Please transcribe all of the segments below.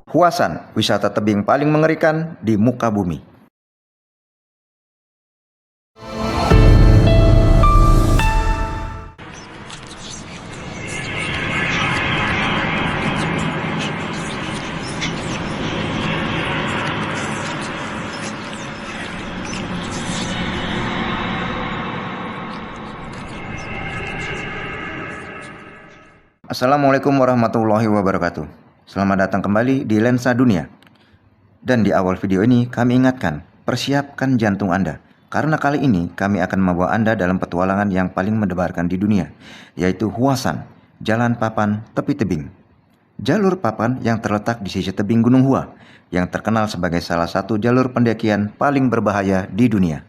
Huasan, wisata tebing paling mengerikan di muka bumi. Assalamualaikum warahmatullahi wabarakatuh. Selamat datang kembali di Lensa Dunia. Dan di awal video ini kami ingatkan, persiapkan jantung Anda. Karena kali ini kami akan membawa Anda dalam petualangan yang paling mendebarkan di dunia, yaitu Huasan, Jalan Papan Tepi Tebing. Jalur papan yang terletak di sisi tebing Gunung Hua, yang terkenal sebagai salah satu jalur pendakian paling berbahaya di dunia.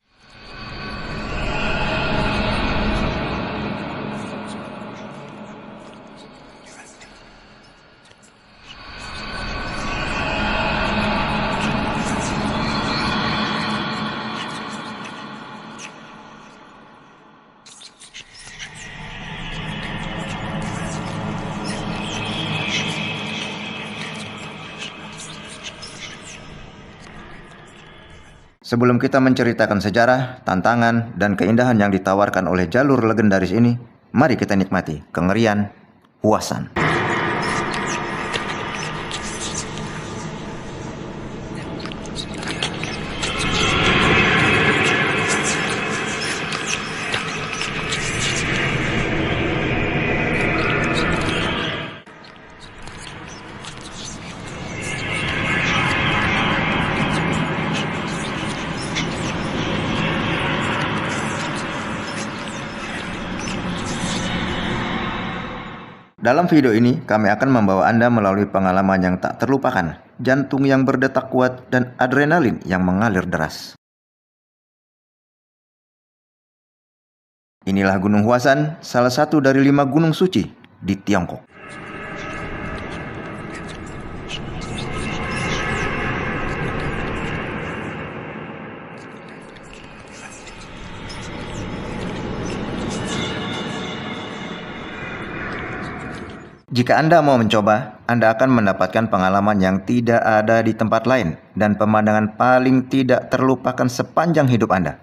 Sebelum kita menceritakan sejarah, tantangan, dan keindahan yang ditawarkan oleh jalur legendaris ini, mari kita nikmati kengerian Huasan. Dalam video ini, kami akan membawa Anda melalui pengalaman yang tak terlupakan, jantung yang berdetak kuat, dan adrenalin yang mengalir deras. Inilah Gunung Huasan, salah satu dari 5 gunung suci di Tiongkok. Jika Anda mau mencoba, Anda akan mendapatkan pengalaman yang tidak ada di tempat lain dan pemandangan paling tidak terlupakan sepanjang hidup Anda.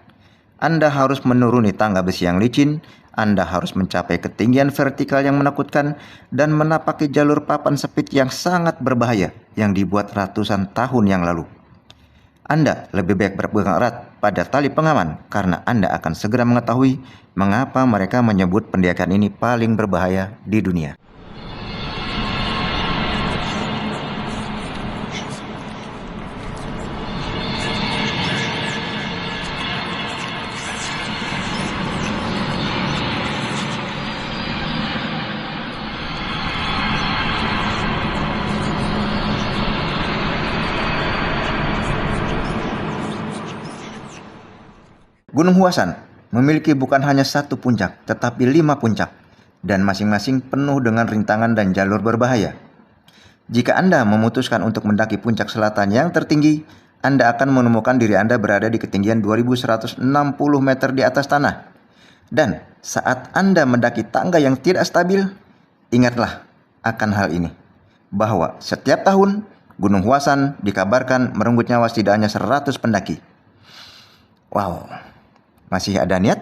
Anda harus menuruni tangga besi yang licin, Anda harus mencapai ketinggian vertikal yang menakutkan, dan menapaki jalur papan sepit yang sangat berbahaya yang dibuat ratusan tahun yang lalu. Anda lebih baik berpegang erat pada tali pengaman karena Anda akan segera mengetahui mengapa mereka menyebut pendakian ini paling berbahaya di dunia. Gunung Huasan memiliki bukan hanya satu puncak, tetapi 5 puncak, dan masing-masing penuh dengan rintangan dan jalur berbahaya. Jika Anda memutuskan untuk mendaki puncak selatan yang tertinggi, Anda akan menemukan diri Anda berada di ketinggian 2160 meter di atas tanah. Dan saat Anda mendaki tangga yang tidak stabil, ingatlah akan hal ini, bahwa setiap tahun Gunung Huasan dikabarkan merenggut nyawa setidaknya 100 pendaki. Wow, masih ada niat?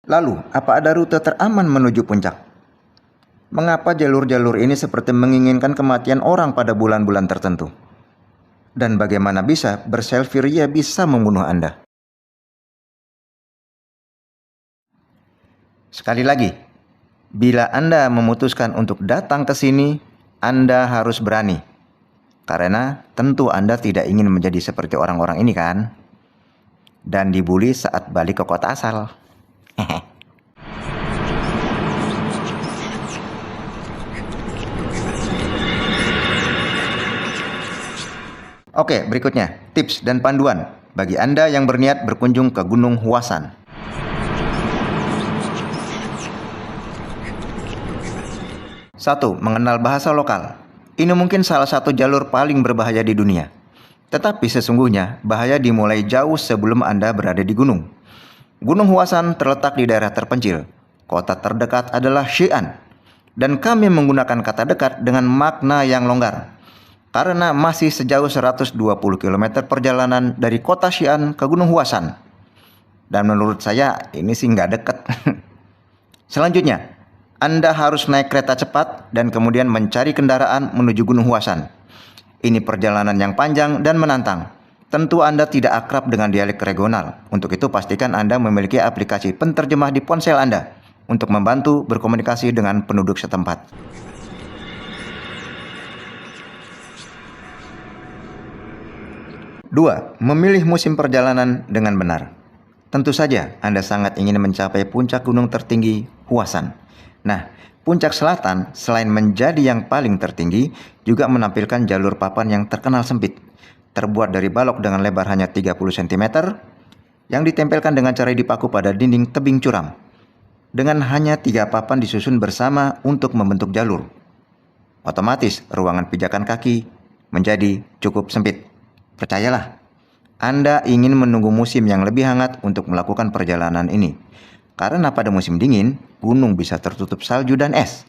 Lalu, apa ada rute teraman menuju puncak? Mengapa jalur-jalur ini seperti menginginkan kematian orang pada bulan-bulan tertentu? Dan bagaimana bisa berselfie ria bisa membunuh Anda? Sekali lagi, bila Anda memutuskan untuk datang ke sini, Anda harus berani. Karena tentu Anda tidak ingin menjadi seperti orang-orang ini kan? Dan dibully saat balik ke kota asal. Oke, berikutnya tips dan panduan bagi Anda yang berniat berkunjung ke Gunung Huasan. 1. Mengenal bahasa lokal. Ini mungkin salah satu jalur paling berbahaya di dunia. Tetapi sesungguhnya bahaya dimulai jauh sebelum Anda berada di gunung. Gunung Huasan terletak di daerah terpencil. Kota terdekat adalah Xi'an. Dan kami menggunakan kata dekat dengan makna yang longgar, karena masih sejauh 120 km perjalanan dari kota Xi'an ke Gunung Huasan. Dan menurut saya ini sih nggak dekat. Selanjutnya, Anda harus naik kereta cepat dan kemudian mencari kendaraan menuju Gunung Huasan. Ini perjalanan yang panjang dan menantang. Tentu Anda tidak akrab dengan dialek regional. Untuk itu pastikan Anda memiliki aplikasi penterjemah di ponsel Anda untuk membantu berkomunikasi dengan penduduk setempat. 2. Memilih musim perjalanan dengan benar. Tentu saja Anda sangat ingin mencapai puncak gunung tertinggi, Huasan. Nah, puncak selatan selain menjadi yang paling tertinggi, juga menampilkan jalur papan yang terkenal sempit, terbuat dari balok dengan lebar hanya 30 cm, yang ditempelkan dengan cara dipaku pada dinding tebing curam. Dengan hanya 3 papan disusun bersama untuk membentuk jalur, otomatis ruangan pijakan kaki menjadi cukup sempit. Percayalah, Anda ingin menunggu musim yang lebih hangat untuk melakukan perjalanan ini. Karena pada musim dingin, gunung bisa tertutup salju dan es.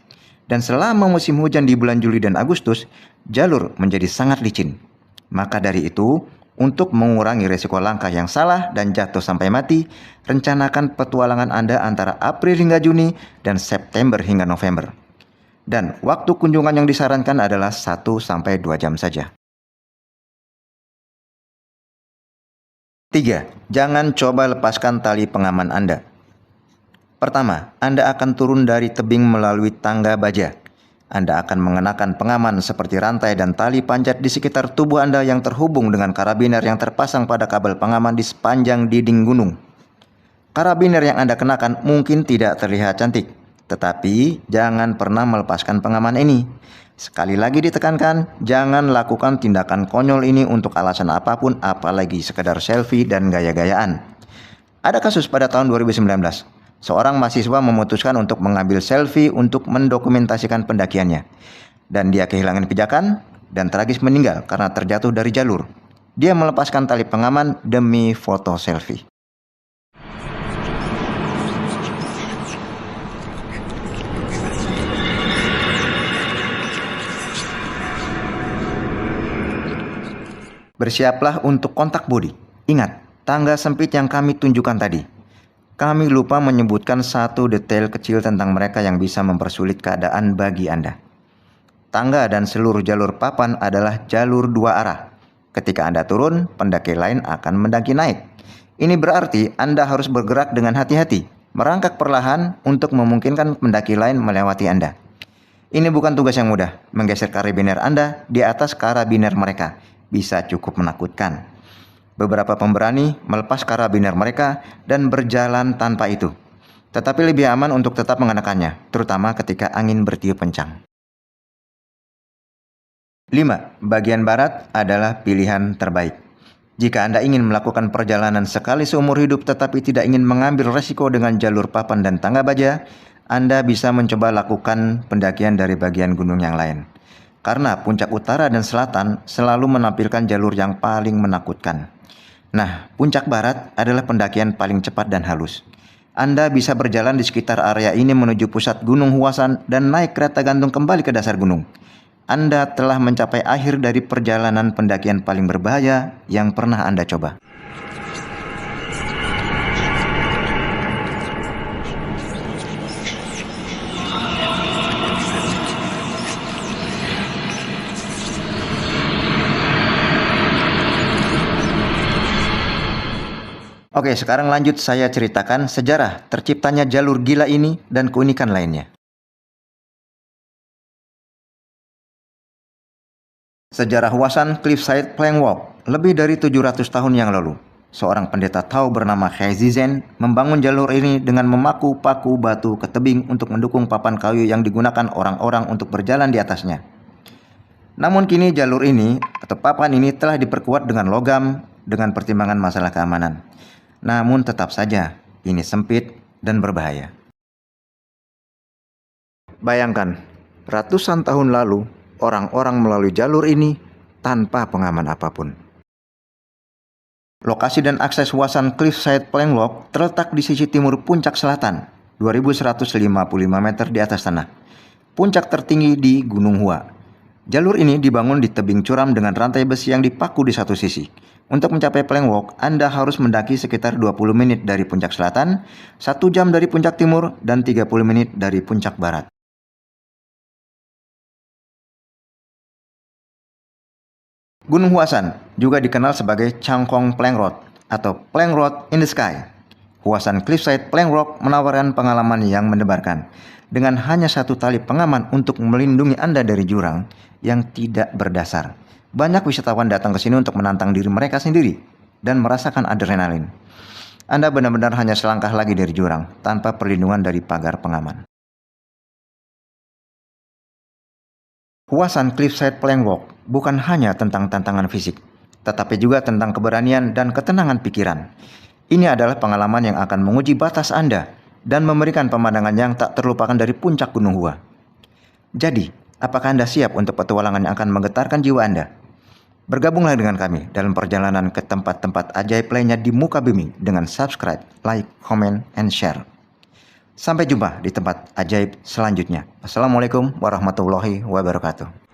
Dan selama musim hujan di bulan Juli dan Agustus, jalur menjadi sangat licin. Maka dari itu, untuk mengurangi risiko langkah yang salah dan jatuh sampai mati, rencanakan petualangan Anda antara April hingga Juni dan September hingga November. Dan waktu kunjungan yang disarankan adalah 1-2 jam saja. 3. Jangan coba lepaskan tali pengaman Anda. Pertama, Anda akan turun dari tebing melalui tangga baja. Anda akan mengenakan pengaman seperti rantai dan tali panjat di sekitar tubuh Anda yang terhubung dengan karabiner yang terpasang pada kabel pengaman di sepanjang dinding gunung. Karabiner yang Anda kenakan mungkin tidak terlihat cantik, tetapi jangan pernah melepaskan pengaman ini. Sekali lagi ditekankan, jangan lakukan tindakan konyol ini untuk alasan apapun, apalagi sekedar selfie dan gaya-gayaan. Ada kasus pada tahun 2019. Seorang mahasiswa memutuskan untuk mengambil selfie untuk mendokumentasikan pendakiannya. Dan dia kehilangan pijakan dan tragis meninggal karena terjatuh dari jalur. Dia melepaskan tali pengaman demi foto selfie. Bersiaplah untuk kontak bodi. Ingat, tangga sempit yang kami tunjukkan tadi. Kami lupa menyebutkan satu detail kecil tentang mereka yang bisa mempersulit keadaan bagi Anda. Tangga dan seluruh jalur papan adalah jalur 2 arah. Ketika Anda turun, pendaki lain akan mendaki naik. Ini berarti Anda harus bergerak dengan hati-hati, merangkak perlahan untuk memungkinkan pendaki lain melewati Anda. Ini bukan tugas yang mudah. Menggeser karabiner Anda di atas karabiner mereka bisa cukup menakutkan. Beberapa pemberani melepas karabiner mereka dan berjalan tanpa itu. Tetapi lebih aman untuk tetap mengenakannya, terutama ketika angin bertiup kencang. 5. Bagian barat adalah pilihan terbaik. Jika Anda ingin melakukan perjalanan sekali seumur hidup tetapi tidak ingin mengambil resiko dengan jalur papan dan tangga baja, Anda bisa mencoba lakukan pendakian dari bagian gunung yang lain. Karena puncak utara dan selatan selalu menampilkan jalur yang paling menakutkan. Nah, puncak barat adalah pendakian paling cepat dan halus. Anda bisa berjalan di sekitar area ini menuju pusat Gunung Huasan dan naik kereta gantung kembali ke dasar gunung. Anda telah mencapai akhir dari perjalanan pendakian paling berbahaya yang pernah Anda coba. Oke, sekarang lanjut saya ceritakan sejarah terciptanya jalur gila ini dan keunikan lainnya. Sejarah Huasan Cliffside Plank Walk lebih dari 700 tahun yang lalu. Seorang pendeta Tao bernama He Zizhen membangun jalur ini dengan memaku paku batu ke tebing untuk mendukung papan kayu yang digunakan orang-orang untuk berjalan di atasnya. Namun kini jalur ini atau papan ini telah diperkuat dengan logam dengan pertimbangan masalah keamanan. Namun tetap saja, ini sempit dan berbahaya. Bayangkan, ratusan tahun lalu, orang-orang melalui jalur ini tanpa pengaman apapun. Lokasi dan akses Huasan Cliffside Plank Walk terletak di sisi timur puncak selatan, 2155 meter di atas tanah. puncak tertinggi di Gunung Hua. Jalur ini dibangun di tebing curam dengan rantai besi yang dipaku di satu sisi. Untuk mencapai Plank Walk, Anda harus mendaki sekitar 20 menit dari puncak selatan, 1 jam dari puncak timur, dan 30 menit dari puncak barat. Gunung Huasan juga dikenal sebagai Changkong Plank Road atau Plank Road in the Sky. Huasan Cliffside Plank Rock menawarkan pengalaman yang mendebarkan. Dengan hanya satu tali pengaman untuk melindungi Anda dari jurang yang tidak berdasar. Banyak wisatawan datang ke sini untuk menantang diri mereka sendiri dan merasakan adrenalin. Anda benar-benar hanya selangkah lagi dari jurang tanpa perlindungan dari pagar pengaman. Huasan Cliffside Plank Walk bukan hanya tentang tantangan fisik, tetapi juga tentang keberanian dan ketenangan pikiran. Ini adalah pengalaman yang akan menguji batas Anda dan memberikan pemandangan yang tak terlupakan dari puncak Gunung Hua. Jadi, apakah Anda siap untuk petualangan yang akan menggetarkan jiwa Anda? Bergabunglah dengan kami dalam perjalanan ke tempat-tempat ajaib lainnya di muka bumi dengan subscribe, like, comment, and share. Sampai jumpa di tempat ajaib selanjutnya. Assalamualaikum warahmatullahi wabarakatuh.